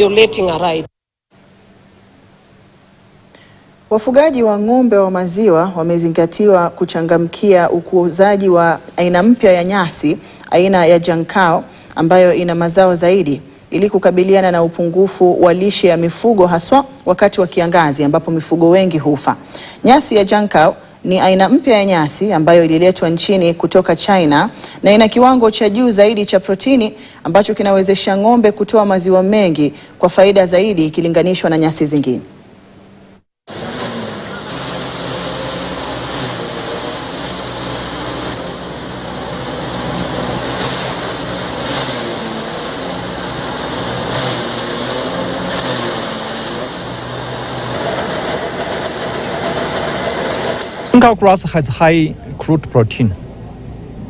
violating a right. Wafugaji wa ng'ombe wa maziwa wamezingatiwa kuchangamkia ukuzaji wa aina mpya ya nyasi aina ya Jankao ambayo ina mazao zaidi ili kukabiliana na upungufu wa lishe ya mifugo haswa wakati wa kiangazi ambapo mifugo wengi hufa. Nyasi ya Jankao ni aina mpya ya nyasi ambayo ililetwa nchini kutoka China na ina kiwango cha juu zaidi cha protini ambacho kinawezesha ng'ombe kutoa maziwa mengi kwa faida zaidi ikilinganishwa na nyasi zingine. Jankao grass has high crude protein,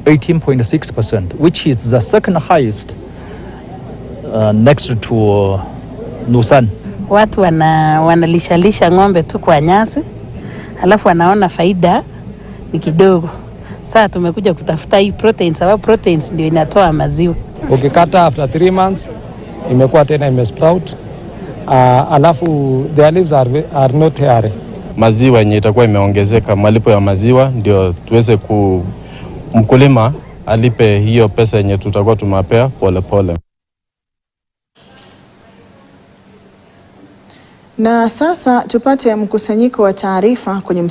18.6%, which is the second highest next to Nusan. Watu wanalishalisha ng'ombe tu kwa nyasi, alafu wanaona faida ni kidogo. Sasa tumekuja kutafuta hii protein sababu proteins ndio inatoa maziwa. Ukikata after 3 months imekuwa tena imesprout, alafu the leaves are not hairy. Maziwa yenye itakuwa imeongezeka, malipo ya maziwa ndio tuweze mkulima alipe hiyo pesa yenye tutakuwa tumapea pole pole. Na sasa tupate mkusanyiko wa taarifa kwenye